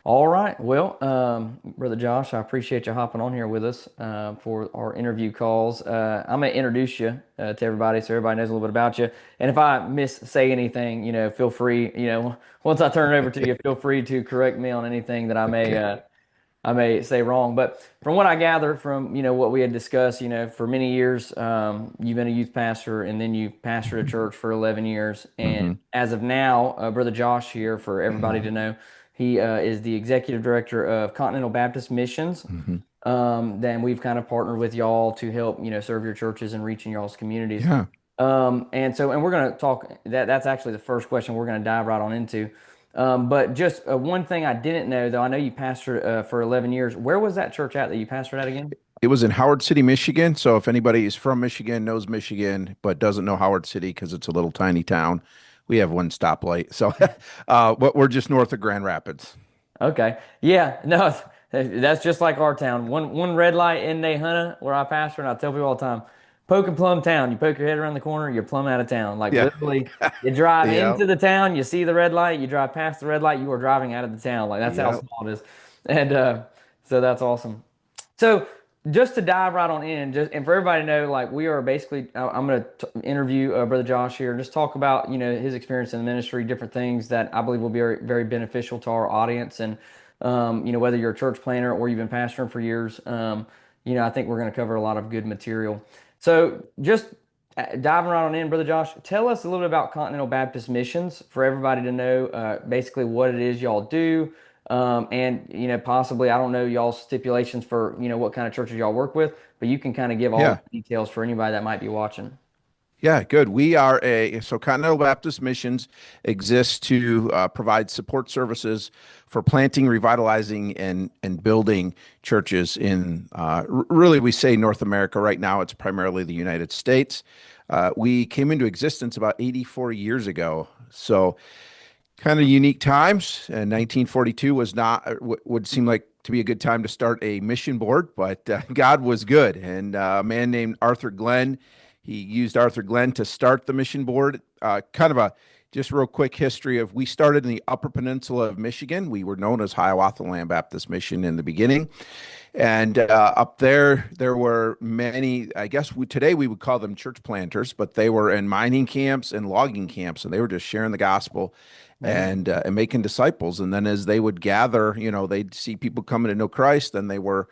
All right. Well, Brother Josh, I appreciate you hopping on here with us for our interview calls. I'm going to introduce you to everybody so everybody knows a little bit about you. And if I miss say anything, feel free, once I turn it over to you, feel free to correct me on anything that Okay. I may say wrong. But from what I gather from, what we had discussed, for many years, you've been a youth pastor and then you pastored a church for 11 years. And hmm as of now, Brother Josh here, for everybody to know, he is the executive director of Continental Baptist Missions. hmm Then we've kind of partnered with y'all to help, serve your churches and reaching y'all's communities. Yeah. And we're going to talk that's actually the first question we're going to dive right on into. But just one thing I didn't know, though, I know you pastored for 11 years. Where was that church at that you pastored at again? It was in Howard City, Michigan. So if anybody is from Michigan, knows Michigan, but doesn't know Howard City because it's a little tiny town, we have one stoplight. So, but we're just north of Grand Rapids. Okay. Yeah, no, that's just like our town. One red light in Nahunta where I pastor, and I tell people all the time, poke and plumb town. You poke your head around the corner, you're plumb out of town. Like Yeah. literally, you drive Yeah. into the town, you see the red light, you drive past the red light, you are driving out of the town. Like that's how Yeah. small it is. And so that's awesome. So just to dive right on in, just and for everybody to know, like we are basically, I'm going to interview Brother Josh here, and just talk about his experience in the ministry, different things that I believe will be very, very beneficial to our audience, and whether you're a church planner or you've been pastoring for years, I think we're going to cover a lot of good material. So just diving right on in, Brother Josh, tell us a little bit about Continental Baptist Missions for everybody to know, basically what it is y'all do. And possibly I don't know y'all's stipulations for what kind of churches y'all work with, but you can kind of give all Yeah. the details for anybody that might be watching. Yeah, good. So Continental Baptist Missions exists to provide support services for planting, revitalizing, and building churches in really, we say North America. Right now, it's primarily the United States. We came into existence about 84 years ago. So kind of unique times. And 1942 was not, would seem like to be a good time to start a mission board, but God was good. And a man named Arthur Glenn, he used Arthur Glenn to start the mission board. Kind of a just real quick history of we started in the Upper Peninsula of Michigan. We were known as Hiawatha Land Baptist Mission in the beginning. And up there, there were many, I guess today we would call them church planters, but they were in mining camps and logging camps, and they were just sharing the gospel Amen. and making disciples. And then as they would gather, they'd see people coming to know Christ, then they were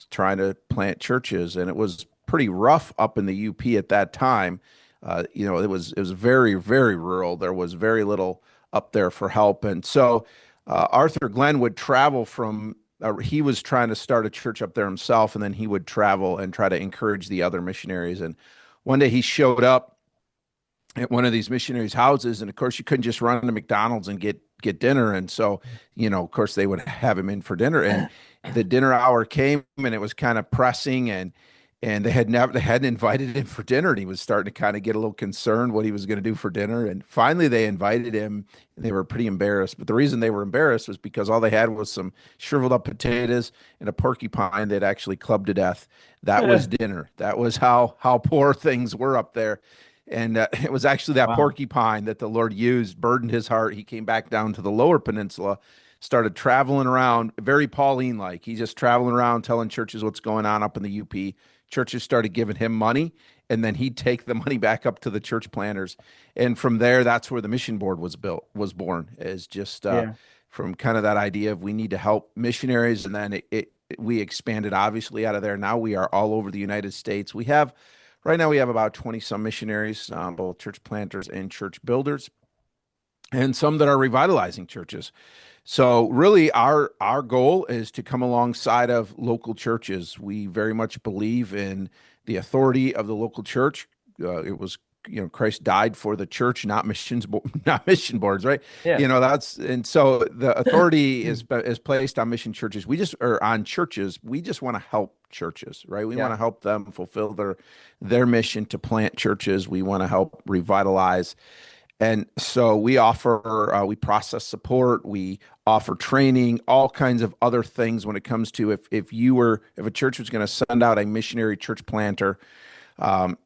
trying to plant churches. And it was pretty rough up in the UP at that time. It was very, very rural. There was very little up there for help. And so Arthur Glenn would travel from he was trying to start a church up there himself, and then he would travel and try to encourage the other missionaries. And one day he showed up at one of these missionaries' houses, and of course you couldn't just run to McDonald's and get dinner. And so, of course they would have him in for dinner. And the dinner hour came, and it was kind of pressing, and they hadn't invited him for dinner, and he was starting to kind of get a little concerned what he was going to do for dinner. And finally they invited him, and they were pretty embarrassed. But the reason they were embarrassed was because all they had was some shriveled up potatoes and a porcupine they'd actually clubbed to death. That was dinner. That was how poor things were up there. And it was actually that Wow. porcupine that the Lord used, burdened his heart. He came back down to the lower peninsula, started traveling around, very Pauline like. He just traveling around telling churches what's going on up in the UP. Churches started giving him money, and then he'd take the money back up to the church planters. And from there, that's where the mission board was born, is just Yeah. from kind of that idea of we need to help missionaries. And then we expanded obviously out of there. Now we are all over the United States. Right now, we have about 20 some missionaries, both church planters and church builders, and some that are revitalizing churches. So really our goal is to come alongside of local churches. We very much believe in the authority of the local church. It was Christ died for the church, not not mission boards, right? Yeah. That's and so the authority is placed on mission churches. Or on churches. We just want to help churches, right? We want Yeah. to help them fulfill their mission to plant churches. We want to help revitalize. And so we process support, we offer training, all kinds of other things when it comes to if a church was going to send out a missionary church planter, um,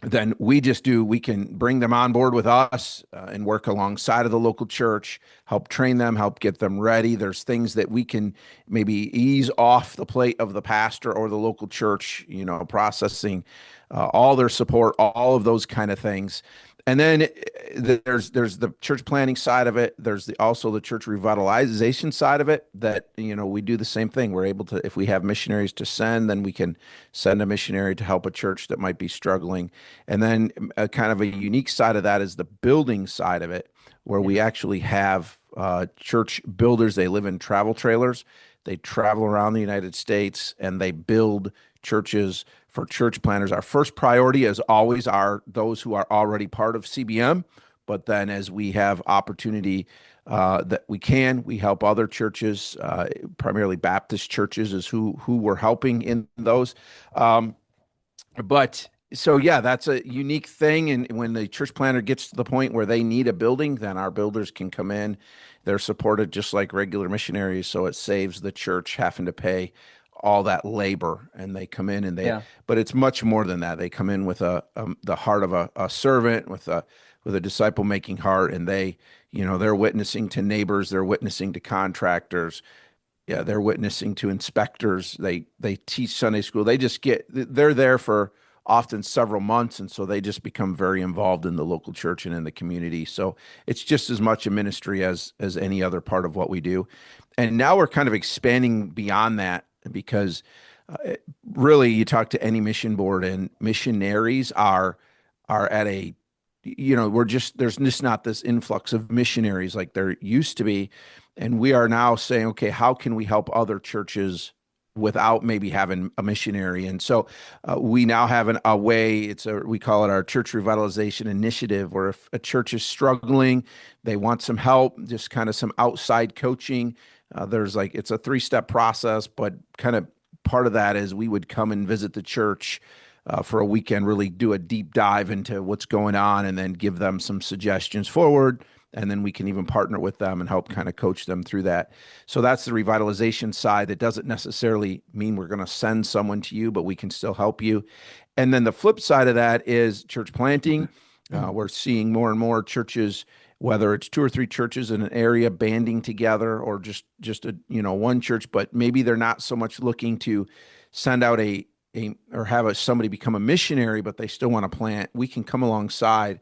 then we can bring them on board with us and work alongside of the local church, help train them, help get them ready. There's things that we can maybe ease off the plate of the pastor or the local church, processing all their support, all of those kind of things. And then there's the church planning side of it. There's also the church revitalization side of it that, we do the same thing. We're able to, if we have missionaries to send, then we can send a missionary to help a church that might be struggling. And then kind of a unique side of that is the building side of it, where we Yeah. actually have church builders. They live in travel trailers. They travel around the United States and they build churches for church planners. Our first priority, as always, are those who are already part of CBM. But then, as we have opportunity that we help other churches, primarily Baptist churches, is who we're helping in those. Um, but so yeah, that's a unique thing. And when the church planner gets to the point where they need a building, then our builders can come in. They're supported just like regular missionaries, so it saves the church having to pay all that labor. And they come in Yeah. but it's much more than that. They come in with the heart of a servant, with a disciple making heart, and they're witnessing to neighbors, they're witnessing to contractors, yeah, they're witnessing to inspectors. They teach Sunday school. They're there for often several months, and so they just become very involved in the local church and in the community. So it's just as much a ministry as any other part of what we do. And now we're kind of expanding beyond that because really, you talk to any mission board, and missionaries are at a there's just not this influx of missionaries like there used to be. And we are now saying, okay, how can we help other churches without maybe having a missionary? And so we now have a way. We call it our church revitalization initiative, where if a church is struggling, they want some help, just kind of some outside coaching. It's a three-step process, but kind of part of that is we would come and visit the church for a weekend, really do a deep dive into what's going on, and then give them some suggestions forward. And then we can even partner with them and help kind of coach them through that. So that's the revitalization side. That doesn't necessarily mean we're going to send someone to you, but we can still help you. And then the flip side of that is church planting. We're seeing more and more churches, whether it's two or three churches in an area banding together, or just one church, but maybe they're not so much looking to send out or have somebody become a missionary, but they still want to plant. We can come alongside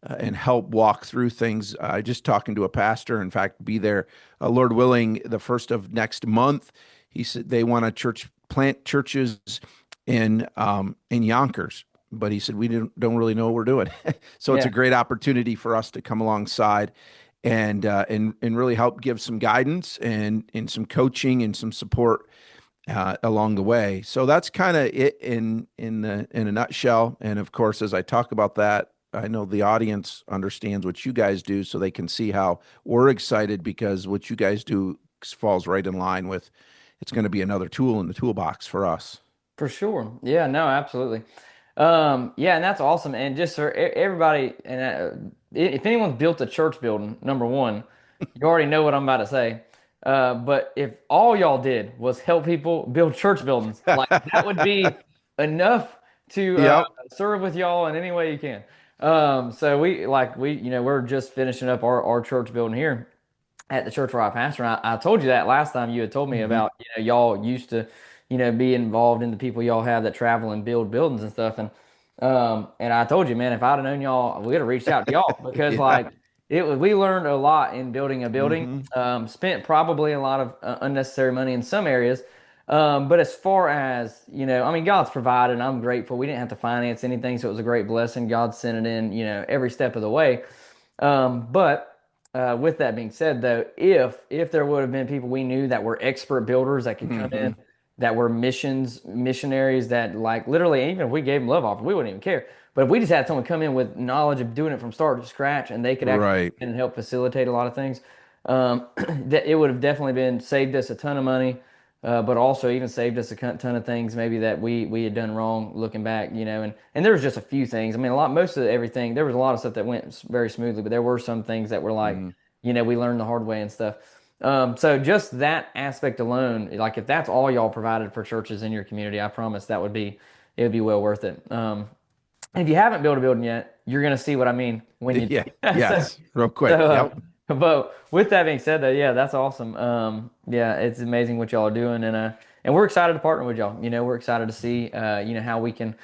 and help walk through things. Just talking to a pastor, in fact, be there, Lord willing, the first of next month. He said they want to plant churches in Yonkers, but he said we don't really know what we're doing. So it's a Yeah. great opportunity for us to come alongside and really help give some guidance and some coaching and some support along the way. So that's kind of it in a nutshell. And of course, as I talk about that, I know the audience understands what you guys do, so they can see how we're excited, because what you guys do falls right in line with, it's going to be another tool in the toolbox for us. For sure. Yeah, no, absolutely. Yeah, and that's awesome. And just for everybody, and if anyone's built a church building, number one, you already know what I'm about to say. But if all y'all did was help people build church buildings, like that would be enough to Yep. serve with y'all in any way you can. So we're just finishing up our church building here at the church where I pastor. And I told you that last time you had told me Hmm. about, y'all used to, be involved in the people y'all have that travel and build buildings and stuff. And I told you, man, if I'd have known y'all, we'd have reached out to y'all because Yeah. like we learned a lot in building a building. Hmm. Spent probably a lot of unnecessary money in some areas. But as far as, I mean, God's provided and I'm grateful. We didn't have to finance anything. So it was a great blessing. God sent it in, every step of the way. But with that being said, though, if there would have been people we knew that were expert builders that could come in, Hmm. that were missionaries that like literally, even if we gave them love offers, we wouldn't even care. But if we just had someone come in with knowledge of doing it from start to scratch, and they could actually Right. come in and help facilitate a lot of things, that it would have definitely been saved us a ton of money, but also even saved us a ton of things maybe that we had done wrong looking back, and there was just a few things. I mean, most of everything, there was a lot of stuff that went very smoothly, but there were some things that were like, Hmm. we learned the hard way and stuff. So just that aspect alone, like if that's all y'all provided for churches in your community, I promise it would be well worth it. if you haven't built a building yet, you're going to see what I mean when you Yeah. do. So, Yes. Real so, quick. Yep. but with that being said, though, yeah, that's awesome. Yeah, it's amazing what y'all are doing, and we're excited to partner with y'all. We're excited to see, how we can,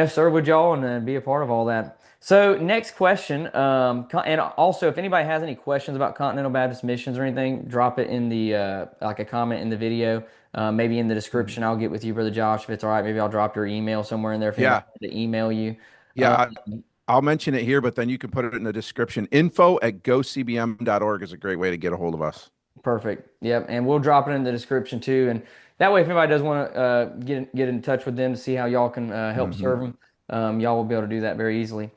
serve with y'all and be a part of all that. So, next question, and also if anybody has any questions about Continental Baptist Missions or anything, drop it in the like a comment in the video, maybe in the Mhm. description. I'll get with you, Brother Josh, if it's all right. Maybe I'll drop your email somewhere in there if anybody Yeah. wants to email you. Yeah. Um, I'll mention it here, but then you can put it in the description. Info@gocbm.org is a great way to get a hold of us. Perfect. Yep, and we'll drop it in the description too. And that way, if anybody does want to get in touch with them to see how y'all can help Hmm. serve them, y'all will be able to do that very easily.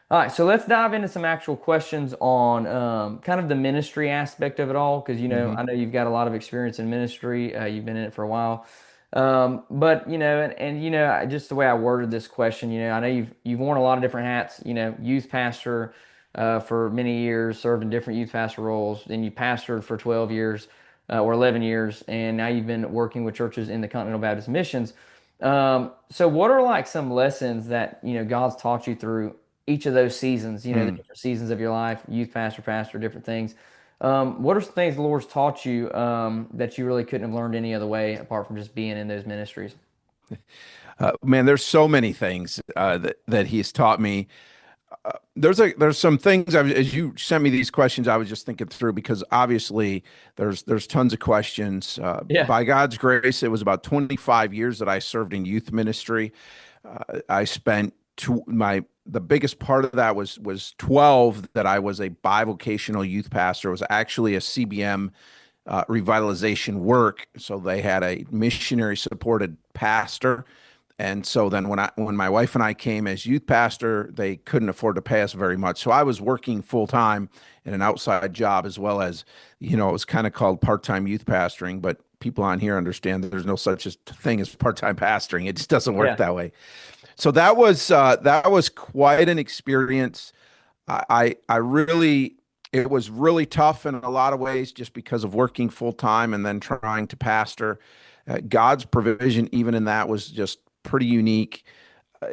All right, so let's dive into some actual questions on kind of the ministry aspect of it all, because Hmm. I know you've got a lot of experience in ministry. You've been in it for a while, but and just the way I worded this question, I know you've worn a lot of different hats. Youth pastor for many years, served in different youth pastor roles. Then you pastored for 12 years or 11 years, and now you've been working with churches in the Continental Baptist Missions. So, what are like some lessons that God's taught you through each of those seasons? The Mm. different seasons of your life, youth pastor, pastor, different things. What are some things the Lord's taught you that you really couldn't have learned any other way apart from just being in those ministries? Man, there's so many things that he's taught me. There's some things as you sent me these questions, I was just thinking through because obviously there's tons of questions. Yeah, By God's grace, it was about 25 years that I served in youth ministry. I spent the biggest part of that was 12 that I was a bivocational youth pastor. It was actually a CBM revitalization work. So they had a missionary supported pastor. And so then when my wife and I came as youth pastor, they couldn't afford to pay us very much. So I was working full time in an outside job as well as, it was kind of called part-time youth pastoring, but people on here understand that there's no such thing as part-time pastoring. It just doesn't work yeah, that way. So that was quite an experience. I really it was really tough in a lot of ways just because of working full time and then trying to pastor. God's provision even in that was just pretty unique.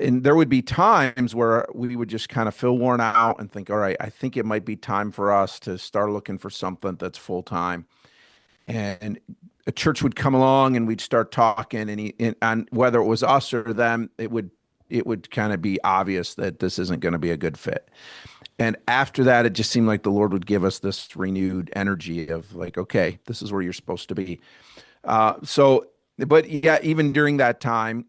And there would be times where we would just kind of feel worn out and think, all right, I think it might be time for us to start looking for something that's full time. And a church would come along and we'd start talking and whether it was us or them, it would kind of be obvious that this isn't going to be a good fit. And after that, it just seemed like the Lord would give us this renewed energy of like, okay, this is where you're supposed to be. But yeah, even during that time,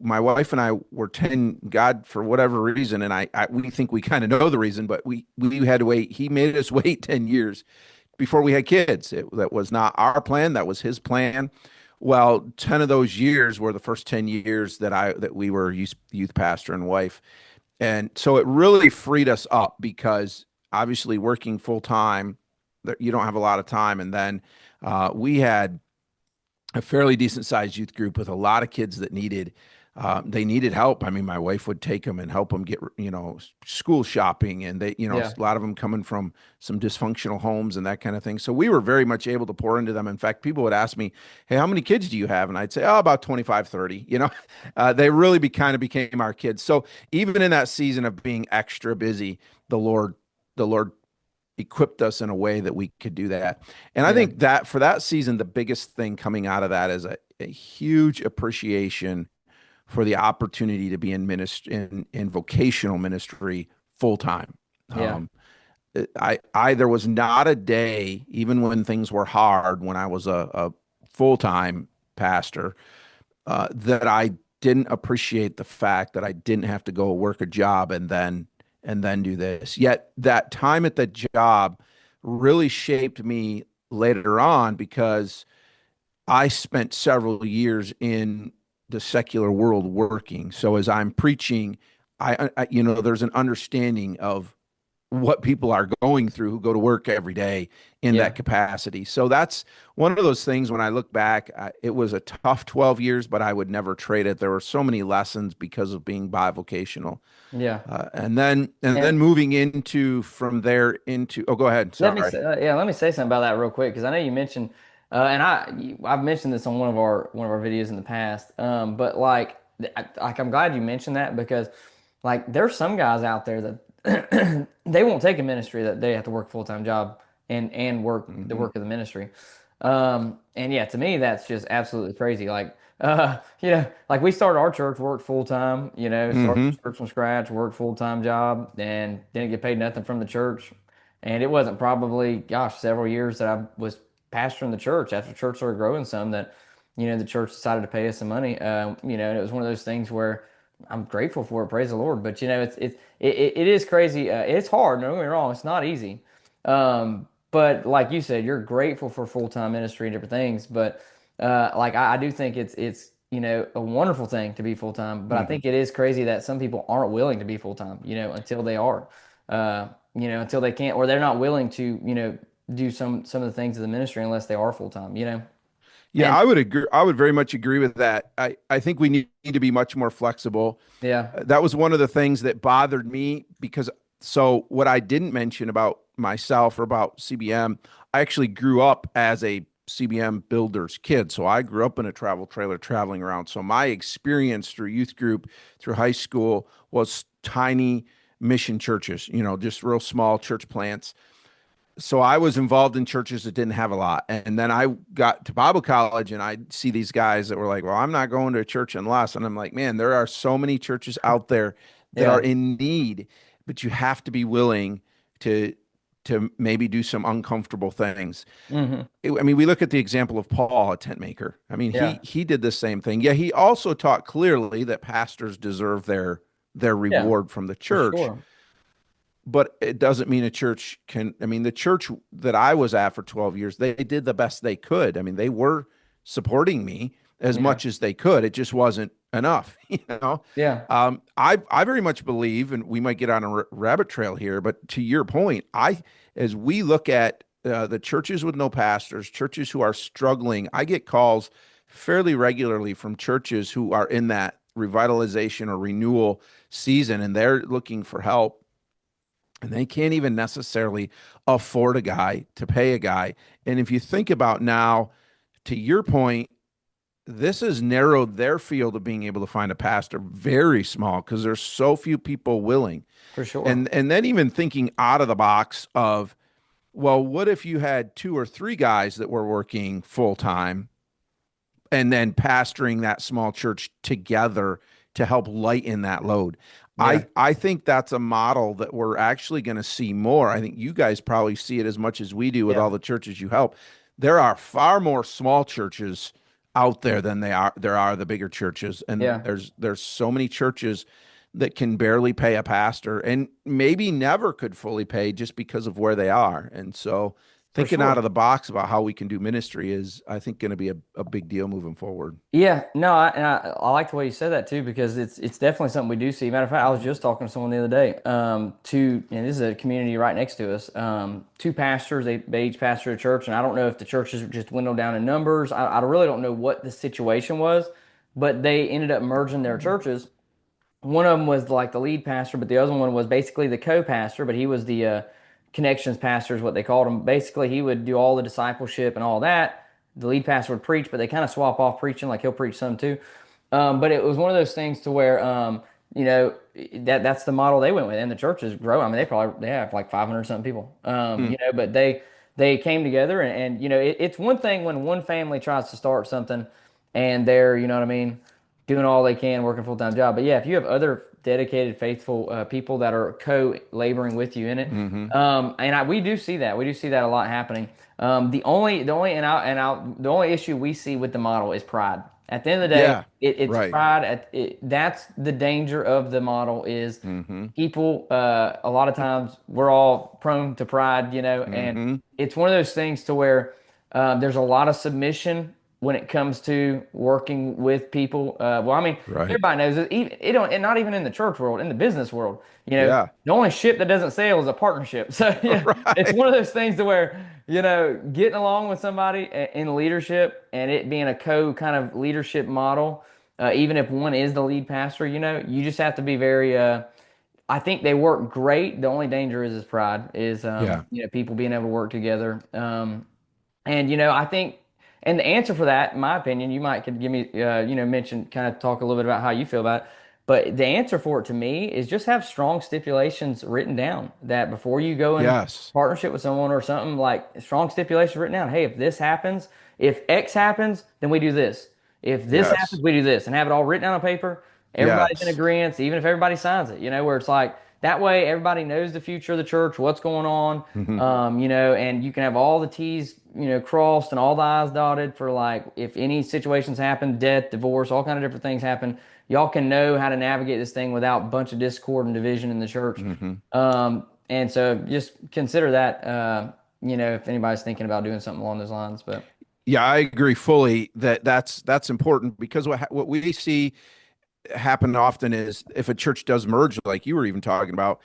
my wife and I were 10, God, for whatever reason, and we think we kind of know the reason, but we had to wait. He made us wait 10 years before we had kids. That was not our plan. That was his plan. Well, 10 of those years were the first 10 years that we were youth pastor and wife. And so it really freed us up because obviously working full time, you don't have a lot of time. And then we had a fairly decent sized youth group with a lot of kids that they needed help. I mean, my wife would take them and help them get school shopping, and yeah, a lot of them coming from some dysfunctional homes and that kind of thing. So we were very much able to pour into them. In fact, people would ask me, "Hey, how many kids do you have?" And I'd say, "Oh, about 25, 30." They really kind of became our kids. So even in that season of being extra busy, the Lord the Lord equipped us in a way that we could do that. And I yeah, think that for that season, the biggest thing coming out of that is a huge appreciation for the opportunity to be in vocational ministry full time. yeah, There was not a day, even when things were hard, when I was a full time pastor, that I didn't appreciate the fact that I didn't have to go work a job and then do this. Yet that time at the job really shaped me later on because I spent several years in the secular world working. So as I'm preaching, there's an understanding of what people are going through who go to work every day in that yeah, capacity. So that's one of those things when I look back, it was a tough 12 years, but I would never trade it. There were so many lessons because of being bivocational. yeah. And then And moving into from there into, oh, go ahead. let me Sorry. say, yeah, let me say something about that real quick because I know you mentioned, and I've mentioned this on one of our videos in the past. But like I'm glad you mentioned that because like there's some guys out there that they won't take a ministry that they have to work a full-time job and work the Hmm. work of the ministry. And yeah, to me that's just absolutely crazy. Like like we started our church, worked full time, started Hmm. the church from scratch, worked full-time job, and didn't get paid nothing from the church. And it wasn't probably, gosh, several years that I was pastoring the church after the church started growing some that, the church decided to pay us some money. And it was one of those things where I'm grateful for it. Praise the Lord. But it is crazy. It's hard. Don't get me wrong. It's not easy. But like you said, you're grateful for full-time ministry and different things. But like I do think it's a wonderful thing to be full-time. But I Hmm. think it is crazy that some people aren't willing to be full-time. Until they are. Until they can't, or they're not willing to, do some of the things of the ministry unless they are full-time. Yeah, And I would agree. I would very much agree with that. I think we need to be much more flexible. yeah, That was one of the things that bothered me because so what I didn't mention about myself or about CBM, I actually grew up as a CBM builder's kid. So I grew up in a travel trailer traveling around. So my experience through youth group, through high school was tiny mission churches, just real small church plants. So I was involved in churches that didn't have a lot. And then I got to Bible college and I see these guys that were like, well, I'm not going to a church unless. And I'm like, man, there are so many churches out there that are yeah, in need, but you have to be willing to maybe do some uncomfortable things. hmm, I mean, we look at the example of Paul, a tent maker. I mean, yeah, he did the same thing. Yeah, he also taught clearly that pastors deserve their yeah, reward from the for church, sure. but it doesn't mean a church can. I mean, the church that I was at for 12 years, they did the best they could. I mean, they were supporting me as Yeah, much as they could. It just wasn't enough, you know. yeah, I very much believe, and we might get on a rabbit trail here, but to your point, as we look at the churches with no pastors, churches who are struggling, I get calls fairly regularly from churches who are in that revitalization or renewal season, and they're looking for help and they can't even necessarily afford a guy to pay a guy. And if you think about now, to your point, this has narrowed their field of being able to find a pastor very small because there's so few people willing. for sure. And then even thinking out of the box of, well, what if you had two or three guys that were working full time and then pastoring that small church together to help lighten that load. Yeah, I think that's a model that we're actually going to see more. I think you guys probably see it as much as we do with yeah, all the churches you help. There are far more small churches out there than there are the bigger churches, and yeah, there's so many churches that can barely pay a pastor and maybe never could fully pay just because of where they are. And so for thinking out sure. of the box about how we can do ministry is, I think, going to be a big deal moving forward. Yeah, no, I like the way you said that too because it's definitely something we do see. Matter of fact, I was just talking to someone the other day. This is a community right next to us. Two pastors, they each pastor a church, and I don't know if the churches just dwindled down in numbers. I really don't know what the situation was, but they ended up merging their churches. One of them was like the lead pastor, but the other one was basically the co-pastor, but he was the connections pastor is what they called him. Basically, he would do all the discipleship and all that. The lead pastor would preach, but they kind of swap off preaching, like he'll preach some too. But it was one of those things to where that's the model they went with, and the churches grow. I mean, they have like 500 something people. Hmm. But they came together, and it's one thing when one family tries to start something, and they're what I mean, doing all they can, working full time job. But yeah, if you have other dedicated, faithful people that are co-laboring with you in it, Hmm. we do see that. We do see that a lot happening. The only issue we see with the model is pride. At the end of the day, Yeah. it's Right. pride. That's the danger of the model is Hmm. people. A lot of times we're all prone to pride, and Hmm. it's one of those things to where there's a lot of submission when it comes to working with people. Well, I mean, Right. everybody knows it. Even it don't, and not even in the church world, in the business world. Yeah. The only ship that doesn't sail is a partnership. So yeah, it's Right. one of those things to where getting along with somebody in leadership and it being a co kind of leadership model, even if one is the lead pastor, you just have to be very. I think they work great. The only danger is pride, is Yeah. people being able to work together. And I think, and the answer for that, in my opinion, you might could give me, mention, kind of talk a little bit about how you feel about it. But the answer for it to me is just have strong stipulations written down that before you go in Yes. partnership with someone or something, like strong stipulations written down. Hey, if this happens, if X happens, then we do this. If this happens, Yes. we do this, and have it all written down on paper. Everybody's in Yes. agreement, even if everybody signs it, where it's like that way everybody knows the future of the church, what's going on, Hmm. and you can have all the T's, crossed and all the I's dotted for like if any situations happen, death, divorce, all kind of different things happen, y'all can know how to navigate this thing without a bunch of discord and division in the church. Hmm. And so just consider that, if anybody's thinking about doing something along those lines. But Yeah, I agree fully that that's important because what we see happen often is if a church does merge, like you were even talking about,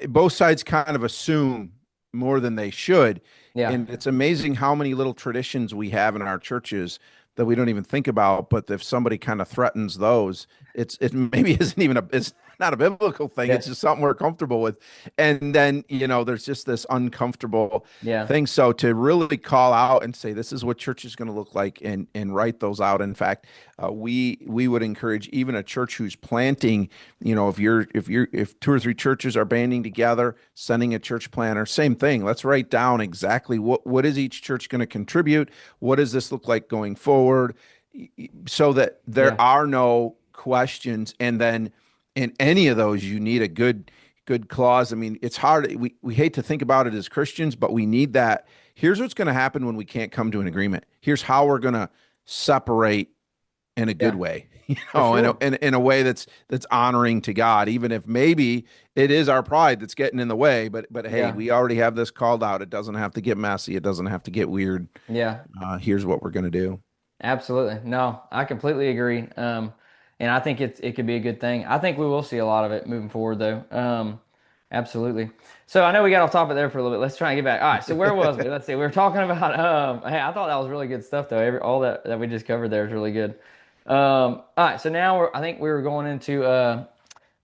both sides kind of assume more than they should. yeah, And it's amazing how many little traditions we have in our churches that we don't even think about. But if somebody kind of threatens those, it maybe isn't even it's not a biblical thing. yeah, It's just something we're comfortable with. And then, there's just this uncomfortable yeah, thing. So to really call out and say, this is what church is going to look like and write those out. In fact, we would encourage even a church who's planting, if two or three churches are banding together, sending a church planner, same thing. Let's write down exactly what is each church going to contribute. What does this look like going forward, so that there yeah, are no questions. And then in any of those, you need a good clause. I mean, it's hard. We hate to think about it as Christians, but we need that. Here's what's going to happen when we can't come to an agreement. Here's how we're going to separate in a good yeah, way, for sure. in a way that's honoring to God, even if maybe it is our pride that's getting in the way. But hey, Yeah, we already have this called out. It doesn't have to get messy. It doesn't have to get weird. yeah. Here's what we're going to do. Absolutely. No, I completely agree. And I think it could be a good thing. I think we will see a lot of it moving forward though. Absolutely. So I know we got off topic there for a little bit. Let's try and get back. All right. So where was we? Let's see. We were talking about, hey, I thought that was really good stuff though. All that we just covered there is really good. All right. So now I think we were going into,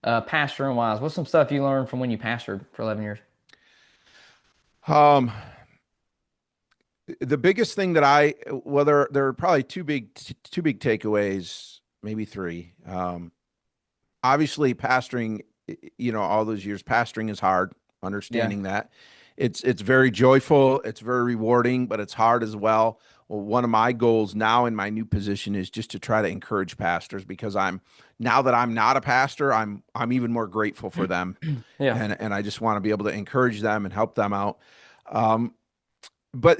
pastoring wise. What's some stuff you learned from when you pastored for 11 years? Um, the biggest thing that well, there are probably two big takeaways, maybe three. Obviously, pastoring, all those years, pastoring is hard. Yeah. Understanding that, it's very joyful, it's very rewarding, but it's hard as well. Well, one of my goals now in my new position is just to try to encourage pastors because now that I'm not a pastor, I'm even more grateful for them, Yeah. and I just want to be able to encourage them and help them out. Um, but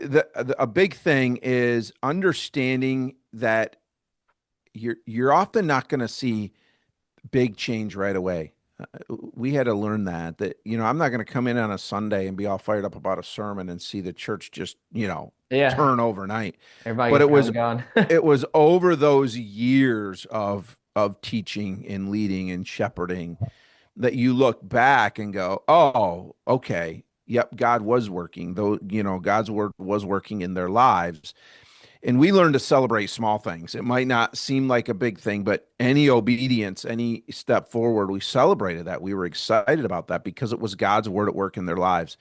a big thing is understanding that you're often not going to see big change right away. We had to learn that I'm not going to come in on a Sunday and be all fired up about a sermon and see the church just Yeah. turn overnight. Everybody But gets it around was to God. it was over those years of teaching and leading and shepherding that you look back and go, oh, okay, yep, God was working. Though God's word was working in their lives. And we learn to celebrate small things. It might not seem like a big thing, but any obedience, any step forward, we celebrated that. We were excited about that because it was God's word at work in their lives.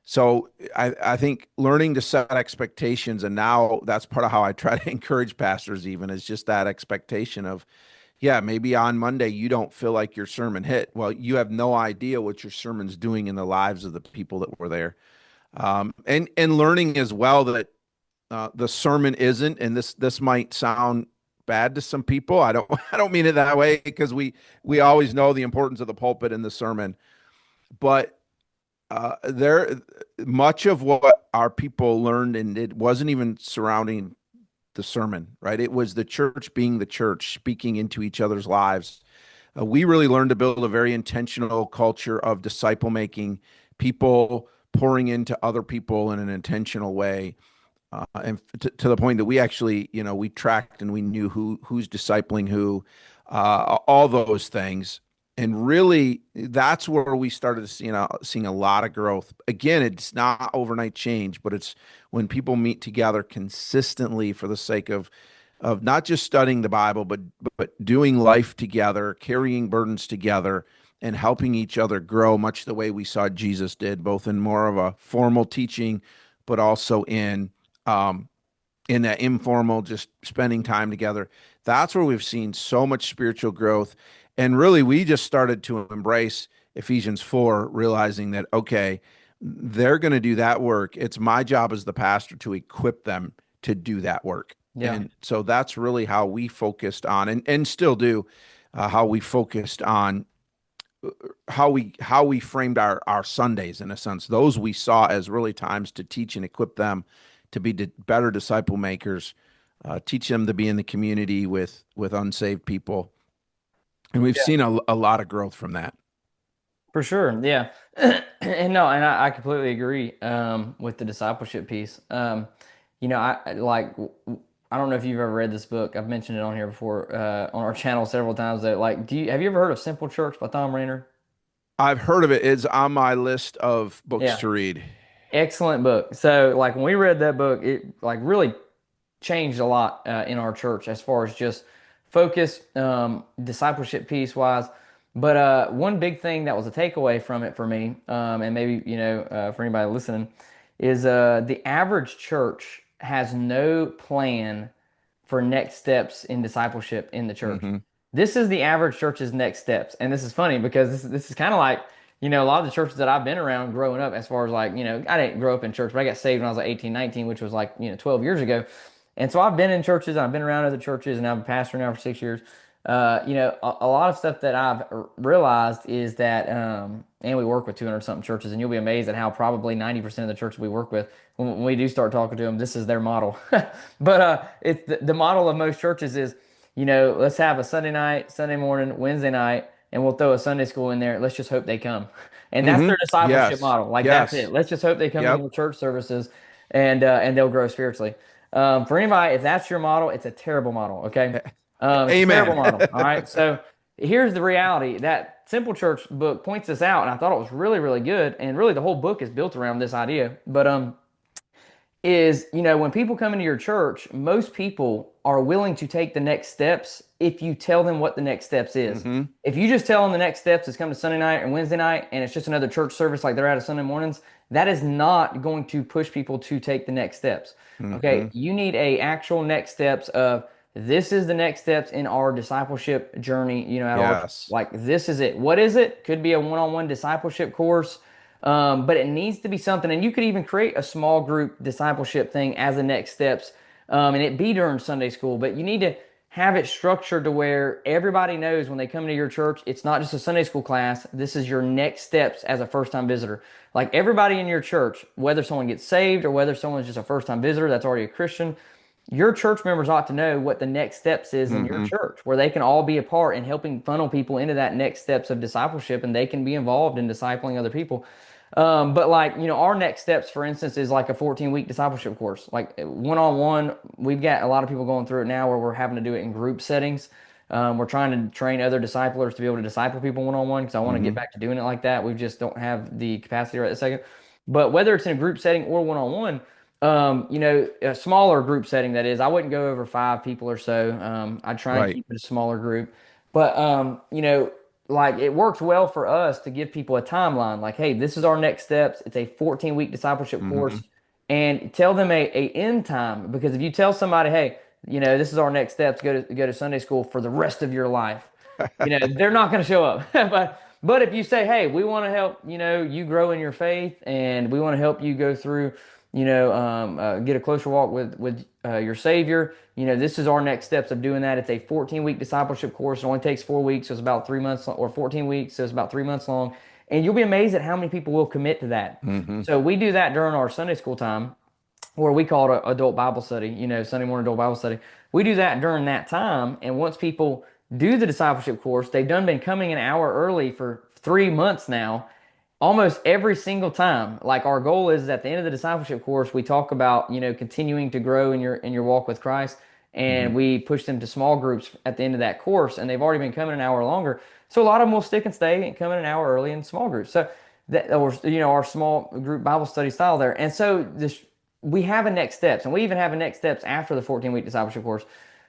So I think learning to set expectations, and now that's part of how I try to encourage pastors, even is just that expectation of, yeah, maybe on Monday you don't feel like your sermon hit. Well, you have no idea what your sermon's doing in the lives of the people that were there. And learning as well that the sermon isn't, and this might sound bad to some people. I don't I don't mean it that way because we always know the importance of the pulpit and the sermon, but there much of what our people learned, and it wasn't even surrounding the sermon, right? It was the church being the church, speaking into each other's lives. We really learned to build a very intentional culture of disciple making, people pouring into other people in an intentional way, and to the point that we actually, we tracked and we knew who's discipling who, all those things, and really that's where we started to see, seeing a lot of growth. Again, it's not overnight change, but it's when people meet together consistently for the sake of not just studying the Bible, but doing life together, carrying burdens together, and helping each other grow, much the way we saw Jesus did, both in more of a formal teaching, but also um, in that informal, just spending time together. That's where we've seen so much spiritual growth. And really, we just started to embrace Ephesians 4, realizing that, okay, they're going to do that work. It's my job as the pastor to equip them to do that work. Yeah, And so that's really how we focused on, and still do, how we focused on how we framed our Sundays in a sense. Those we saw as really times to teach and equip them to be better disciple makers, teach them to be in the community with unsaved people, and we've yeah, seen a lot of growth from that. for sure. Yeah, and no, and I completely agree with the discipleship piece. I don't know if you've ever read this book. I've mentioned it on here before on our channel several times. Though, like, do you have you ever heard of Simple Church by Thom Rainer? I've heard of it. It's on my list of books Yeah, to read. excellent book. So, like, when we read that book, it like really changed a lot in our church as far as just focus, discipleship piece wise. But one big thing that was a takeaway from it for me, and maybe for anybody listening, is the average church has no plan for next steps in discipleship in the church. Hmm. This is the average church's next steps, and this is funny because this is kind of like a lot of the churches that I've been around growing up. As far as like I didn't grow up in church, but I got saved when I was like 18, 19, which was like 12 years ago. And so I've been in churches, I've been around other churches, and I'm a pastor now for 6 years. A lot of stuff that I've realized is that, and we work with 200 something churches, and you'll be amazed at how probably 90% of the churches we work with, when we do start talking to them, this is their model. But it's the model of most churches is, let's have a Sunday night, Sunday morning, Wednesday night, and we'll throw a Sunday school in there. Let's just hope they come. And that's Hmm. their discipleship Yes. model. Like that's it. Yes. Let's just hope they come to Yep. more church services and they'll grow spiritually. For anybody, if that's your model, it's a terrible model. Okay, it's a terrible Amen. model. All right, so here's the reality that Simple Church book points this out, and I thought it was really, really good. And really, the whole book is built around this idea. But is, when people come into your church, most people are willing to take the next steps if you tell them what the next steps is. Hmm. If you just tell them the next steps is come to Sunday night and Wednesday night and it's just another church service like they're at Sunday mornings, that is not going to push people to take the next steps. Okay, Hmm. you need a actual next steps of this is the next steps in our discipleship journey, at our church. Yes. Like this is it. What is it? Could be a one-on-one discipleship course. But it needs to be something, and you could even create a small group discipleship thing as the next steps, and it be during Sunday school. But you need to have it structured to where everybody knows when they come to your church, it's not just a Sunday school class. This is your next steps as a first-time visitor. Like everybody in your church, whether someone gets saved or whether someone's just a first-time visitor that's already a Christian, your church members ought to know what the next steps is in your Hmm. church, where they can all be a part in helping funnel people into that next steps of discipleship, and they can be involved in discipling other people. But like, our next steps, for instance, is like a 14-week discipleship course. Like one-on-one, we've got a lot of people going through it now where we're having to do it in group settings. We're trying to train other disciplers to be able to disciple people one-on-one because I want to get Hmm. back to doing it like that. We just don't have the capacity right this second. But whether it's in a group setting or one-on-one, a smaller group setting that is, I wouldn't go over 5 people or so. I'd try and Right. keep it a smaller group. But like it works well for us to give people a timeline. Like, hey, this is our next steps. It's a 14-week discipleship course, Hmm. and tell them a end time. Because if you tell somebody, hey, this is our next steps, go to Sunday school for the rest of your life, they're not going to show up. But if you say, hey, we want to help, you grow in your faith, and we want to help you go through, get a closer walk with your Savior. This is our next steps of doing that. It's a 14-week discipleship course. It only takes 4 weeks, so it's about 3 months, or 14 weeks, so it's about 3 months long. And you'll be amazed at how many people will commit to that. Hmm. So we do that during our Sunday school time, or we call it adult Bible study, Sunday morning adult Bible study. We do that during that time. And once people do the discipleship course, they've been coming an hour early for 3 months now, almost every single time. Like our goal is at the end of the discipleship course, we talk about, continuing to grow in your walk with Christ. Hmm. And we push them to small groups at the end of that course. And they've already been coming an hour longer. So a lot of them will stick and stay and come in an hour early in small groups. So that, or, our small group Bible study style there. And so we have a next steps, and we even have a next steps after the 14-week discipleship course.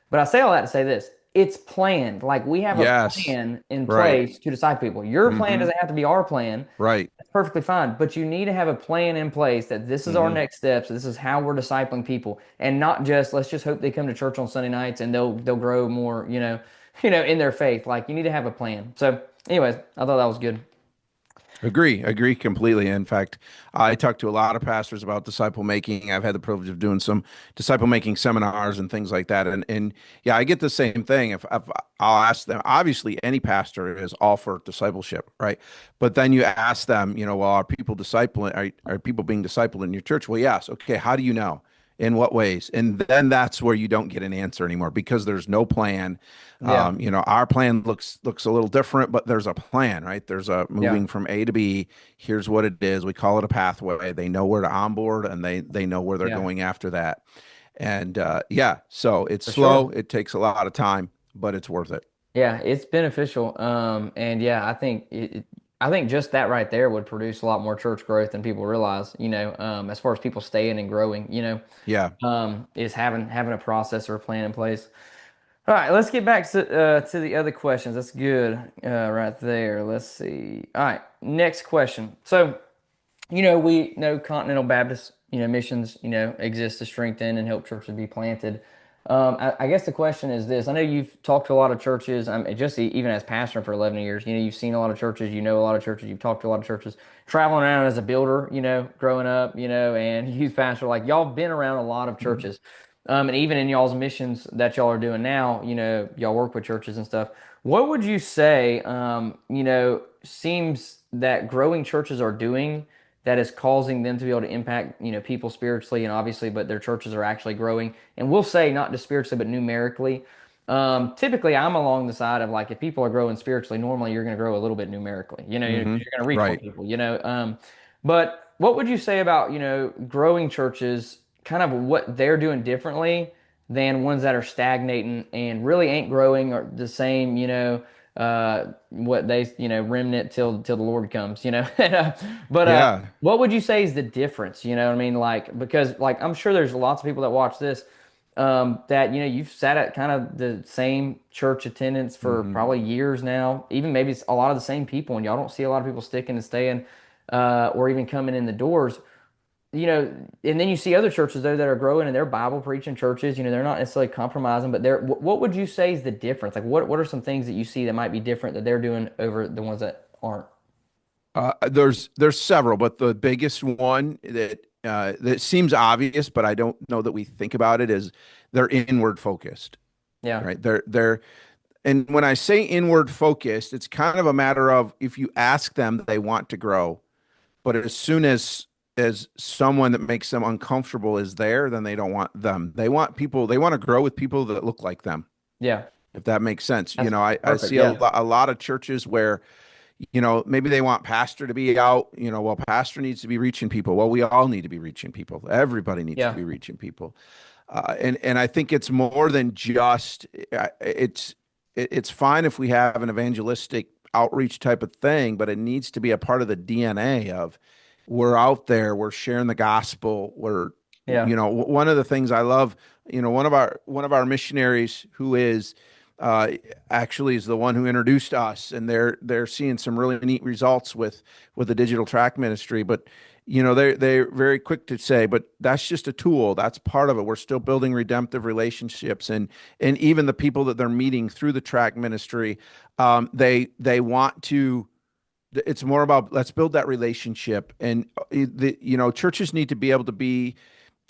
But I say all that to say this: it's planned. Like we have a Yes. plan in Right. place to disciple people. Your plan Hmm. doesn't have to be our plan. Right. That's perfectly fine. But you need to have a plan in place that this is our Hmm. next steps. This is how we're discipling people, and not just let's just hope they come to church on Sunday nights and they'll grow more, in their faith. Like you need to have a plan. So, anyways, I thought that was good. Agree completely. In fact, I talk to a lot of pastors about disciple making. I've had the privilege of doing some disciple making seminars and things like that. And yeah, I get the same thing. If I'll ask them, obviously any pastor is all for discipleship, right? But then you ask them, well, are people discipling, are people being discipled in your church? Well, yes. Okay. How do you know? In what ways? And then that's where you don't get an answer anymore because there's no plan. Yeah, Our plan looks a little different, but there's a plan, right? There's a yeah, moving from A to B. Here's what it is. We call it a pathway. They know where to onboard, and they know where they're yeah, going after that. And yeah, so it's for slow. sure. It takes a lot of time, but it's worth it. Yeah, it's beneficial. And yeah, I think just that right there would produce a lot more church growth than people realize, as far as people staying and growing, Yeah. is having a process or a plan in place. All right, let's get back to the other questions. That's good, right there. Let's see. All right, next question. So, we know Continental Baptist, missions, exist to strengthen and help churches be planted. I guess the question is this. I know you've talked to a lot of churches. Even as pastor for 11 years, you've seen a lot of churches, you know a lot of churches, you've talked to a lot of churches, traveling around as a builder, growing up, and youth pastor. Like y'all have been around a lot of Mhm. churches. And even in y'all's missions that y'all are doing now, y'all work with churches and stuff. What would you say, seems that growing churches are doing that is causing them to be able to impact, people spiritually and obviously, but their churches are actually growing. And we'll say not just spiritually, but numerically. Typically, I'm along the side of like if people are growing spiritually, normally you're going to grow a little bit numerically. Hmm. You're going to reach more Right. people. But what would you say about growing churches? Kind of what they're doing differently than ones that are stagnating and really ain't growing or the same. What they remnant till the Lord comes. But Yeah. what would you say is the difference? You know what I mean? Like, because like I'm sure there's lots of people that watch this that you've sat at kind of the same church attendance for Hmm. probably years now. Even maybe it's a lot of the same people, and y'all don't see a lot of people sticking and staying, or even coming in the doors. And then you see other churches though that are growing and they're Bible preaching churches. They're not necessarily compromising, but they're. What would you say is the difference? Like, what are some things that you see that might be different that they're doing over the ones that aren't? There's several, but the biggest one that seems obvious, but I don't know that we think about it is they're inward focused, Yeah, right? And when I say inward focused, it's kind of a matter of if you ask them, they want to grow, but as soon as someone that makes them uncomfortable is there, then they don't want them. They want people. They want to grow with people that look like them, yeah, if that makes sense. that's I perfect. see Yeah, a lot of churches where maybe they want pastor to be out, well, pastor needs to be reaching people. Well, we all need to be reaching people. Everybody needs to yeah, be reaching people. And I think it's more than just it's fine if we have an evangelistic outreach type of thing, but it needs to be a part of the DNA of we're out there, we're sharing the gospel. yeah, One of the things I love, one of our missionaries who is uh, actually is the one who introduced us, and they're seeing some really neat results with the digital track ministry. But they're very quick to say, but that's just a tool. That's part of it. We're still building redemptive relationships, and even the people that they're meeting through the track ministry, they want to. It's more about let's build that relationship, and churches need to be able to be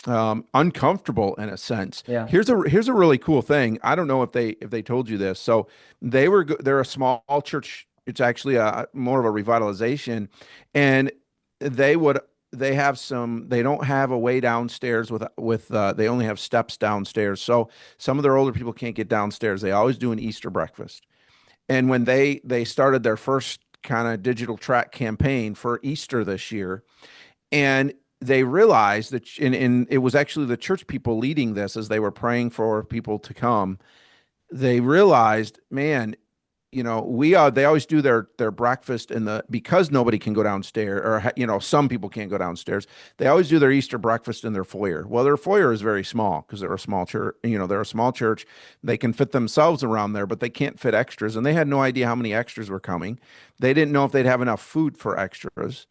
uncomfortable in a sense. yeah, Here's a really cool thing. I don't know if they told you this. So they're a small church. It's actually a more of a revitalization, and they would they have some. They don't have a way downstairs with they only have steps downstairs. So some of their older people can't get downstairs. They always do an Easter breakfast. And when they started their first kind of digital track campaign for Easter this year, and they realized that, and it was actually the church people leading this as they were praying for people to come. They realized, man, they always do their breakfast in the because nobody can go downstairs, or some people can't go downstairs. They always do their Easter breakfast in their foyer. Well, their foyer is very small because they're a small church. They're a small church. They can fit themselves around there, but they can't fit extras, and they had no idea how many extras were coming. They didn't know if they'd have enough food for extras.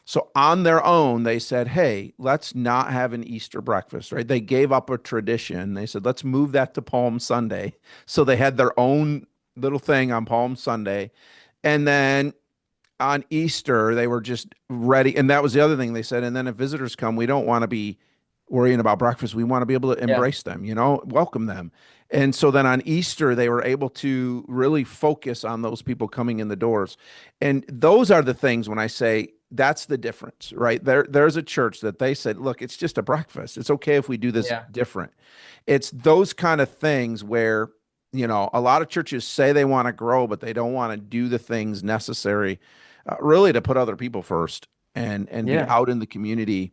So on their own, they said, "Hey, let's not have an Easter breakfast." Right? They gave up a tradition. They said, "Let's move that to Palm Sunday." So they had their own little thing on Palm Sunday. And then on Easter, they were just ready. And that was the other thing they said. And then if visitors come, we don't want to be worrying about breakfast. We want to be able to Yeah. embrace them, welcome them. And so then on Easter, they were able to really focus on those people coming in the doors. And those are the things when I say that's the difference, right? There's a church that they said, look, it's just a breakfast. It's okay if we do this Yeah. different. It's those kind of things where, a lot of churches say they want to grow, but they don't want to do the things necessary, really to put other people first and be Yeah. out in the community.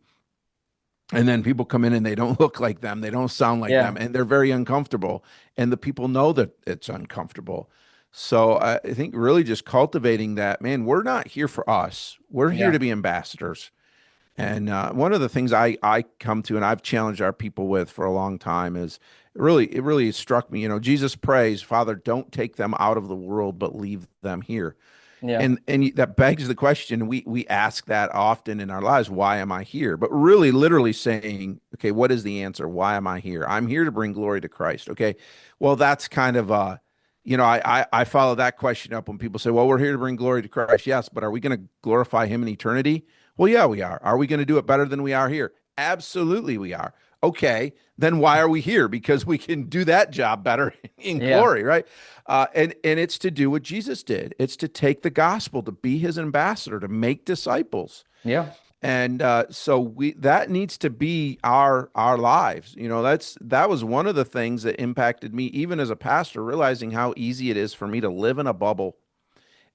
And then people come in and they don't look like them, they don't sound like them, Yeah. and they're very uncomfortable. And the people know that it's uncomfortable. So I think really just cultivating that, man, we're not here for us. We're here Yeah. to be ambassadors. And one of the things I come to and I've challenged our people with for a long time is it really struck me. Jesus prays, Father, don't take them out of the world, but leave them here. Yeah. And that begs the question. We ask that often in our lives. Why am I here? But really, literally saying, okay, what is the answer? Why am I here? I'm here to bring glory to Christ. Okay, well, that's kind of I follow that question up when people say, well, we're here to bring glory to Christ. Yes, but are we going to glorify Him in eternity? Well, yeah, we are. Are we going to do it better than we are here? Absolutely, we are. Okay, then why are we here? Because we can do that job better in Yeah. glory, right? And it's to do what Jesus did. It's to take the gospel, to be His ambassador, to make disciples. Yeah. And so we that needs to be our lives. That was one of the things that impacted me, even as a pastor, realizing how easy it is for me to live in a bubble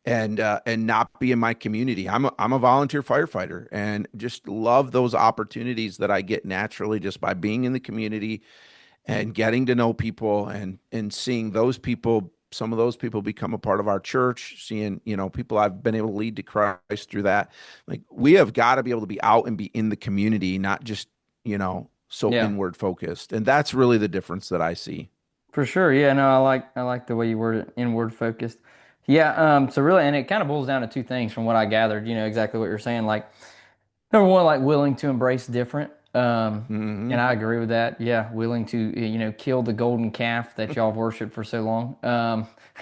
and not be in my community. I'm a volunteer firefighter and just love those opportunities that I get naturally just by being in the community and getting to know people and seeing those people, some of those people become a part of our church, seeing, people I've been able to lead to Christ through that. Like we have got to be able to be out and be in the community, not just, so Yeah. inward focused. And that's really the difference that I see. For sure. Yeah, no, I like the way you word it, inward focused. Yeah, so really and it kind of boils down to two things from what I gathered, exactly what you're saying. Like number one, like willing to embrace different. And Hmm. I agree with that. Yeah, willing to, kill the golden calf that y'all have worshipped for so long.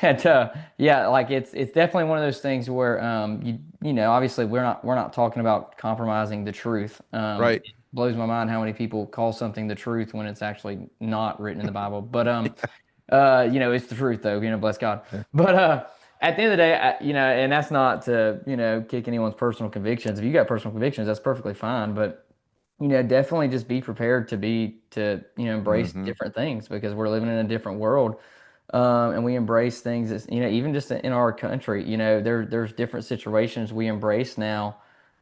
And yeah, like it's definitely one of those things where obviously we're not talking about compromising the truth. Right. It blows my mind how many people call something the truth when it's actually not written in the Bible. But it's the truth though, bless God. Yeah. But at the end of the day, and that's not to, kick anyone's personal convictions. If you got personal convictions, that's perfectly fine. But definitely just be prepared to embrace Hmm. different things because we're living in a different world. And we embrace things that's, even just in our country, there's different situations we embrace now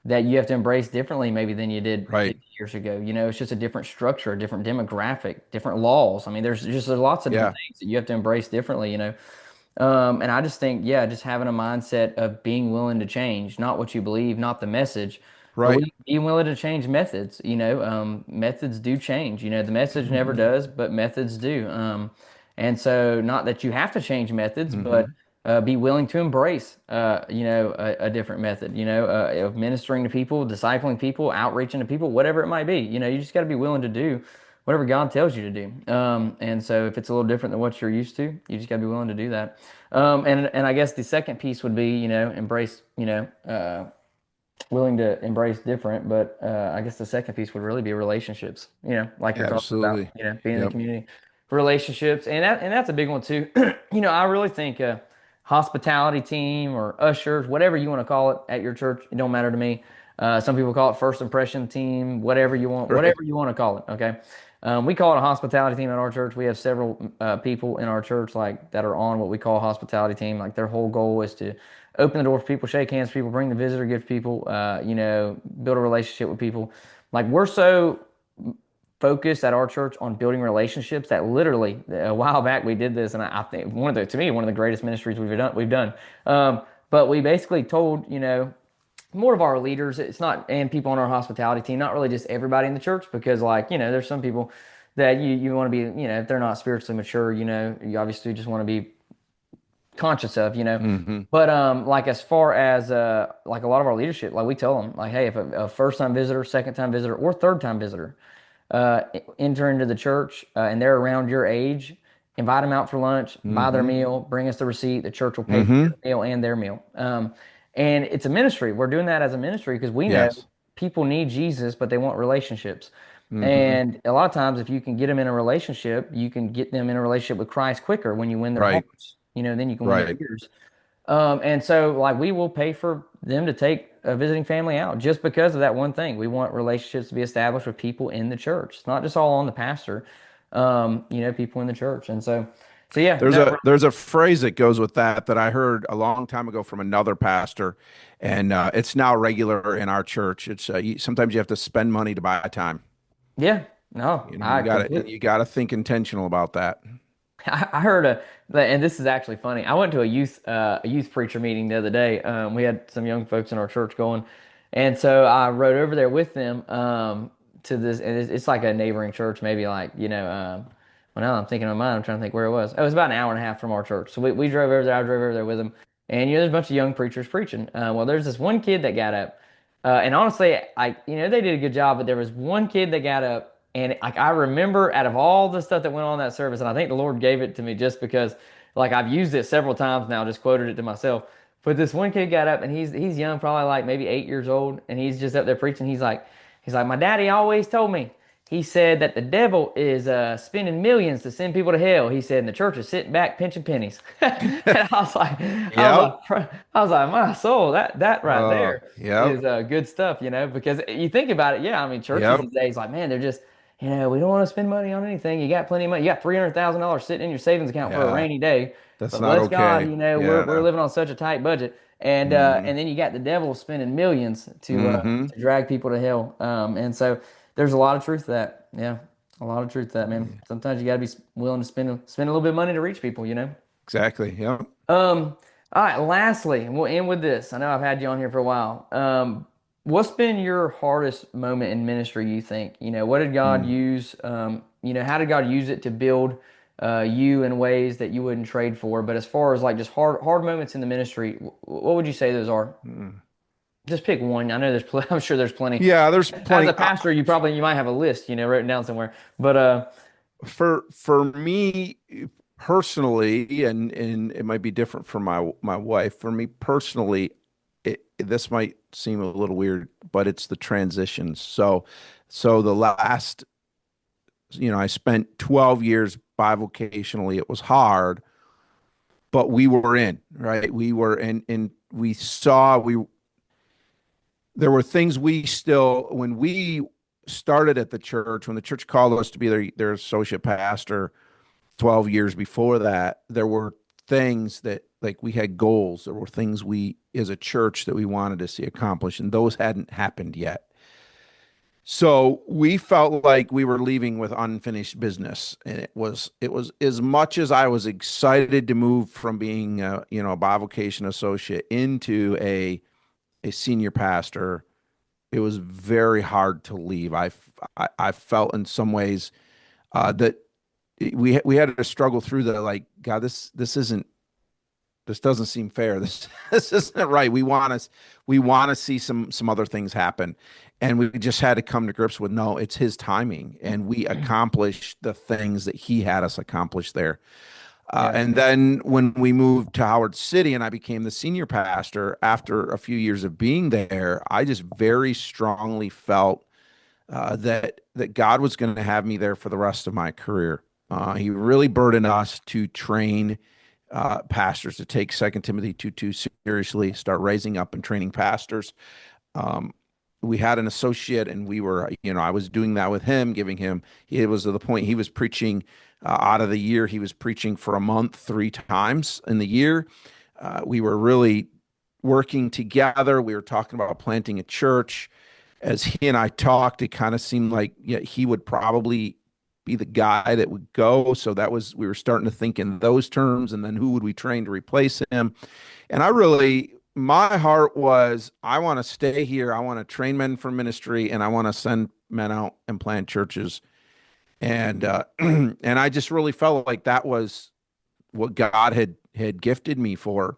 that you have to embrace differently maybe than you did Right. 50 years ago. It's just a different structure, a different demographic, different laws. I mean, there's lots of different Yeah. things that you have to embrace differently. And I just think, yeah, just having a mindset of being willing to change, not what you believe, not the message, but Right. being willing to change methods. Methods do change. The message never does, but methods do. And so, not that you have to change methods, but Hmm. be willing to embrace, a different method. Of ministering to people, discipling people, outreaching to people, whatever it might be. You just got to be willing to do whatever God tells you to do. And so if it's a little different than what you're used to, you just got to be willing to do that. And I guess the second piece would be, embrace, willing to embrace different. But I guess the second piece would really be relationships, like you're talking about, Absolutely. being in the Yep. community, relationships. And that's a big one too. I really think hospitality team or ushers, whatever you want to call it at your church, it don't matter to me. Some people call it first impression team, whatever you want, Right. whatever you want to call it. Okay. We call it a hospitality team at our church. We have several people in our church like that are on what we call a hospitality team. Like their whole goal is to open the door for people, shake hands with people, bring the visitor gift to people, build a relationship with people. Like we're so focused at our church on building relationships that literally a while back we did this, and I think one of the greatest ministries we've done. But we basically told more of our leaders, it's not, and people on our hospitality team, not really just everybody in the church, because like there's some people that you want to be, if they're not spiritually mature, you obviously just want to be conscious of. Hmm. But like as far as like a lot of our leadership, like we tell them like, hey, if a first time visitor, second time visitor, or third time visitor enter into the church and they're around your age invite them out for lunch, buy their Mm-hmm. meal, bring us the receipt. The church will pay for Mm-hmm. your meal and their meal. And it's a ministry. We're doing that as a ministry because we know Yes. people need Jesus, but they want relationships. Mm-hmm. And a lot of times, if you can get them in a relationship, you can get them in a relationship with Christ quicker when you win their Right. hearts. Then you can win their Right. ears. And so, like, we will pay for them to take a visiting family out just because of that one thing. We want relationships to be established with people in the church. It's not just all on the pastor, people in the church. And so yeah, There's no, a phrase that goes with that I heard a long time ago from another pastor, and it's now regular in our church. It's sometimes you have to spend money to buy time. yeah, no, You know, I completely. you gotta think intentional about that. I heard and this is actually funny. I went to a youth preacher meeting the other day. We had some young folks in our church going, and so I rode over there with them to this, and it's like a neighboring church, maybe like well, now I'm thinking of mine. I'm trying to think where it was. It was about an hour and a half from our church. So we drove over there. I drove over there with them, and there's a bunch of young preachers preaching. Well, there's this one kid that got up. And honestly, they did a good job, but there was one kid that got up, and like I remember, out of all the stuff that went on in that service, and I think the Lord gave it to me just because, like I've used it several times now, just quoted it to myself. But this one kid got up, and he's young, probably like maybe 8 years old, and he's just up there preaching. He's like, my daddy always told me. He said that the devil is spending millions to send people to hell. He said, and the church is sitting back pinching pennies. And Yep. I was like, my soul, that right there Yep. is good stuff, because you think about it. Yeah, I mean, churches Yep. these days, like, man, they're just, we don't want to spend money on anything. You got plenty of money. You got $300,000 sitting in your savings account for a Yeah. rainy day. That's But not bless God, okay. we're Yeah. living on such a tight budget, and Mm-hmm. then you got the devil spending millions Mm-hmm. to drag people to hell. And so there's a lot of truth to that. Yeah, a lot of truth to that, man. Sometimes you got to be willing to spend a little bit of money to reach people. Exactly. Yep. All right, lastly, and we'll end with this. I know I've had you on here for a while. What's been your hardest moment in ministry, you think? What did God Mm. use? How did God use it to build you in ways that you wouldn't trade for? But as far as like just hard moments in the ministry, what would you say those are? Mm. Just pick one. I know I'm sure there's plenty. Yeah, there's As a plenty. pastor, you might have a list, written down somewhere. But For me personally, and it might be different for my wife. For me personally, this might seem a little weird, but it's the transitions. So the last, I spent 12 years bivocationally. It was hard, but we were in, right? We were in, and we saw we there were things we still when we started at the church, when the church called us to be their associate pastor 12 years before that, there were things that, like, we had goals. There were things we as a church that we wanted to see accomplished, and those hadn't happened yet. So we felt like we were leaving with unfinished business, and it was as much as I was excited to move from being a bivocation associate into a senior pastor. It was very hard to leave. I felt in some ways that we had to struggle through the, like, God, this doesn't seem fair. This isn't right. We want to see some other things happen, and we just had to come to grips with, no, it's His timing, and we accomplished the things that He had us accomplish there. yeah, And then when we moved to Howard City and I became the senior pastor after a few years of being there, I just very strongly felt that God was going to have me there for the rest of my career. He really burdened us to train pastors, to take Second Timothy 2:2 seriously, start raising up and training pastors. Um, we had an associate, and I was doing that with him, giving him. It was to the point he was preaching out of the year. He was preaching for a month, 3 times in the year. We were really working together. We were talking about planting a church. As he and I talked, it kind of seemed like, yeah, he would probably be the guy that would go. So we were starting to think in those terms. And then who would we train to replace him? And my heart was, I want to stay here. I want to train men for ministry, and I want to send men out and plant churches. And and I just really felt like that was what God had gifted me for.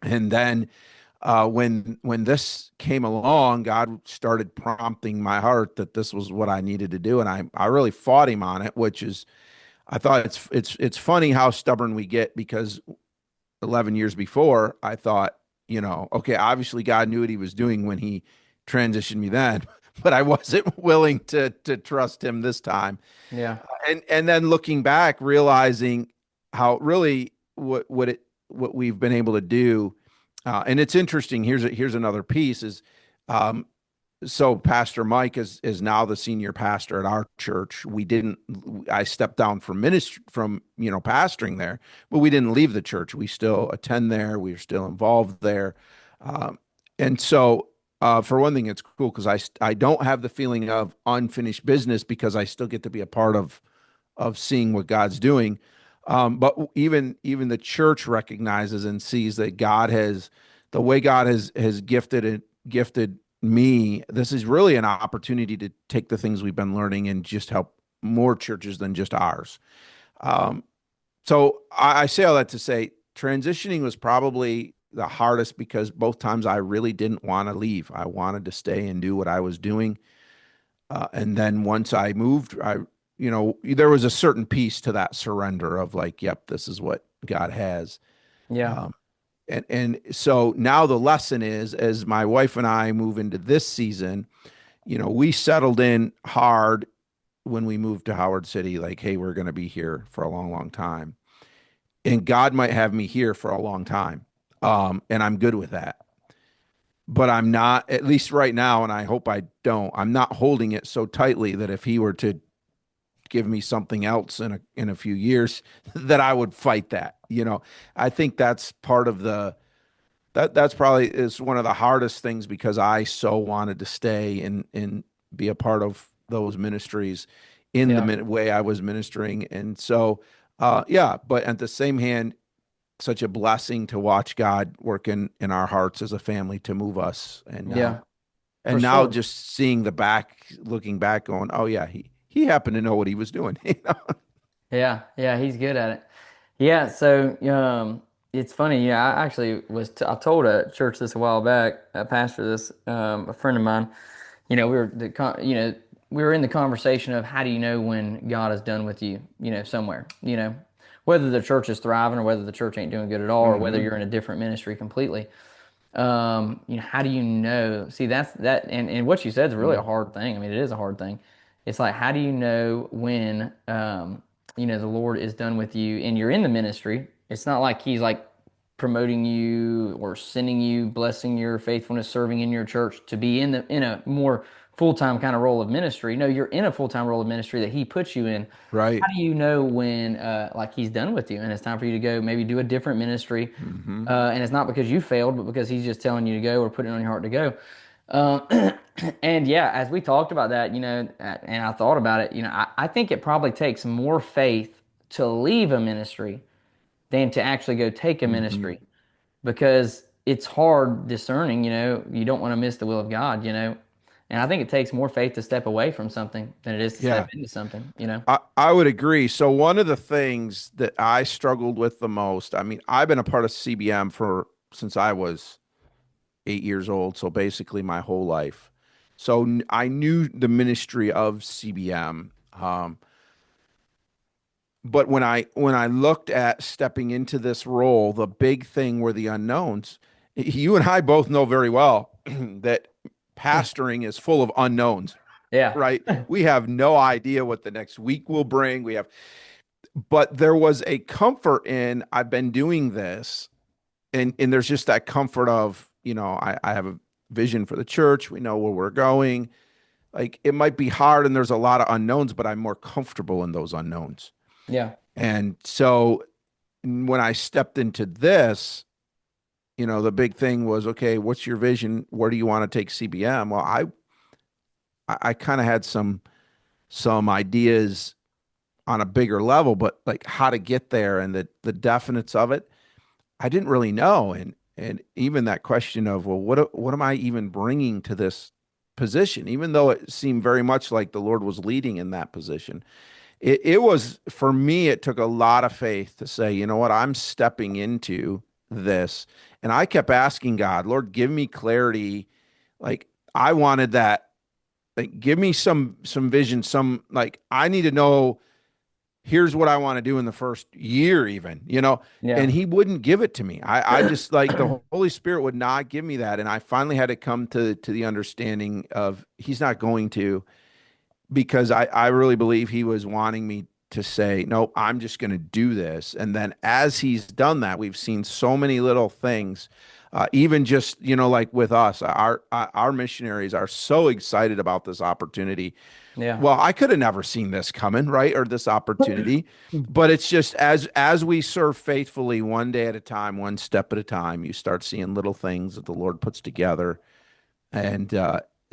And then when this came along, God started prompting my heart that this was what I needed to do, and I really fought Him on it, which is I thought it's funny how stubborn we get because 11 years before, I thought, okay, obviously God knew what he was doing when he transitioned me then, but I wasn't willing to trust him this time. Yeah. And then looking back, realizing how really what we've been able to do, and it's interesting. Here's another piece is, um, so Pastor Mike is now the senior pastor at our church. We didn't. I stepped down from ministry from pastoring there, but we didn't leave the church. We still attend there. We are still involved there, um, and so for one thing, it's cool because I don't have the feeling of unfinished business because I still get to be a part of seeing what God's doing. But even the church recognizes and sees that God has the way God has gifted me. This is really an opportunity to take the things we've been learning and just help more churches than just ours. Um, so I say all that to say transitioning was probably the hardest because both times I really didn't want to leave. I wanted to stay and do what I was doing. And then once I moved, there was a certain piece to that surrender of like, yep, this is what God has. Yeah. Um, and so now the lesson is, as my wife and I move into this season, we settled in hard when we moved to Howard City, like, hey, we're going to be here for a long, long time. And God might have me here for a long time. And I'm good with that. But I'm not, at least right now, and I hope I don't, I'm not holding it so tightly that if he were to give me something else in a few years, that I would fight that. I think that's part of that's probably is one of the hardest things because I so wanted to stay and be a part of those ministries in the Yeah. way I was ministering. And so, yeah, but at the same hand, such a blessing to watch God work in our hearts as a family to move us. Yeah. For And now sure. just seeing looking back, going, oh yeah, he happened to know what he was doing. Yeah. Yeah. He's good at it. Yeah. So, it's funny. Yeah. I actually I told a church this a while back, a pastor this, a friend of mine, we were in the conversation of how do you know when God is done with you, somewhere, whether the church is thriving or whether the church ain't doing good at all, or whether Hmm. you're in a different ministry completely. How do you know? See, that's that, and what you said is really a hard thing. I mean, it is a hard thing. It's like, how do you know when, the Lord is done with you and you're in the ministry? It's not like He's like promoting you or sending you, blessing your faithfulness, serving in your church to be in a more full-time kind of role of ministry. No, you're in a full-time role of ministry that He puts you in. Right. How do you know when like He's done with you and it's time for you to go maybe do a different ministry? Hmm. And it's not because you failed, but because He's just telling you to go or putting it on your heart to go. Um, and yeah, as we talked about that, and I thought about it, I think it probably takes more faith to leave a ministry than to actually go take a Hmm. ministry because it's hard discerning, you don't want to miss the will of God. And I think it takes more faith to step away from something than it is to step Yeah. into something. I would agree. So one of the things that I struggled with the most, I mean, I've been a part of CBM for since I was 8 years old, so basically my whole life. So I knew the ministry of CBM. But when I looked at stepping into this role, the big thing were the unknowns. You and I both know very well that pastoring is full of unknowns, Yeah. right? We have no idea what the next week will bring. But there was a comfort in I've been doing this, and there's just that comfort of, I have a vision for the church. We know where we're going. Like it might be hard and there's a lot of unknowns, but I'm more comfortable in those unknowns. Yeah. And so when I stepped into this, the big thing was, okay, what's your vision? Where do you want to take CBM? Well, I kind of had some ideas on a bigger level, but like how to get there and the definites of it, I didn't really know. And even that question of, well, what am I even bringing to this position? Even though it seemed very much like the Lord was leading in that position, it was for me. It took a lot of faith to say, you know what, I'm stepping into this, and I kept asking God, Lord, give me clarity. Like I wanted that. Like, give me some vision. Some like I need to know here's what I want to do in the first year, even, and Yeah. he wouldn't give it to me. I just like the Holy Spirit would not give me that. And I finally had to come to the understanding of he's not going to, because I really believe he was wanting me to say, no, I'm just going to do this. And then as he's done that, we've seen so many little things, even just, like with us, our missionaries are so excited about this opportunity. Yeah. Well, I could have never seen this coming, right? Or this opportunity, but it's just as we serve faithfully one day at a time, one step at a time, you start seeing little things that the Lord puts together. And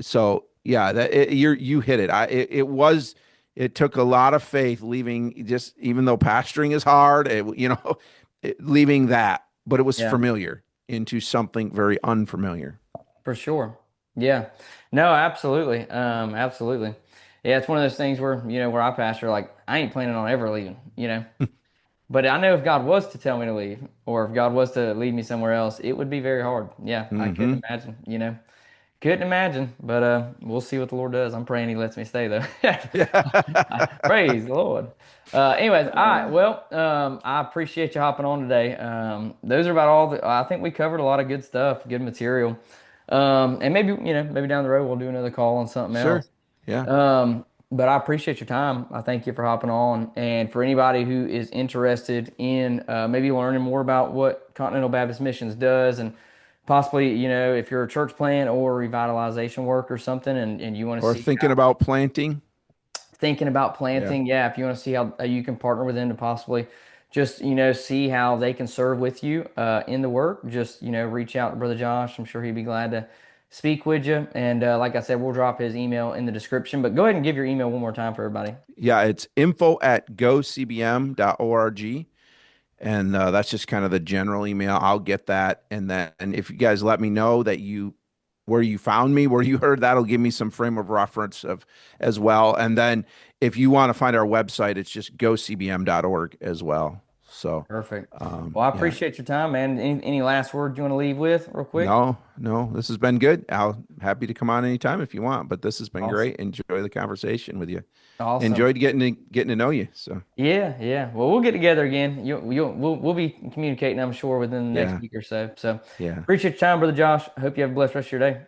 so yeah, you hit it. It took a lot of faith leaving, just even though pastoring is hard, leaving that, but it was Yeah. familiar into something very unfamiliar. For sure. Yeah. No, absolutely. Absolutely. Yeah, it's one of those things where, where I pastor, like, I ain't planning on ever leaving. But I know if God was to tell me to leave, or if God was to lead me somewhere else, it would be very hard. Yeah, I couldn't Hmm. imagine. Couldn't imagine. But we'll see what the Lord does. I'm praying he lets me stay though. Yeah. Praise the Lord. Anyways, all right. Well, I appreciate you hopping on today. Those are about all I think we covered a lot of good stuff, good material. And maybe, maybe down the road we'll do another call on something Sure. else. Yeah. But I appreciate your time. I thank you for hopping on. And for anybody who is interested in maybe learning more about what Continental Baptist Missions does, and possibly, if you're a church plant or revitalization work or something, and you want to Or see thinking about planting. thinking about Yeah. planting, yeah, if you want to see how you can partner with them to possibly just, see how they can serve with you in the work, just, reach out to Brother Josh. I'm sure he'd be glad to speak with you. And like I said, we'll drop his email in the description, but go ahead and give your email one more time for everybody. Yeah. It's info@gocbm.org. And that's just kind of the general email. I'll get that. And then if you guys let me know where you found me, where you heard, that'll give me some frame of reference of as well. And then if you want to find our website, it's just gocbm.org as well. So, Perfect. Well, I yeah. appreciate your time, man. Any last words you want to leave with real quick? No, no, this has been good. I'll happy to come on anytime if you want, but this has been Awesome. great. Enjoy the conversation with you. Awesome. Enjoyed getting to know you. So, Yeah, yeah. Well, we'll get together again. We'll be communicating, I'm sure, within the next yeah, week or so. So yeah. appreciate your time, Brother Josh. I hope you have a blessed rest of your day.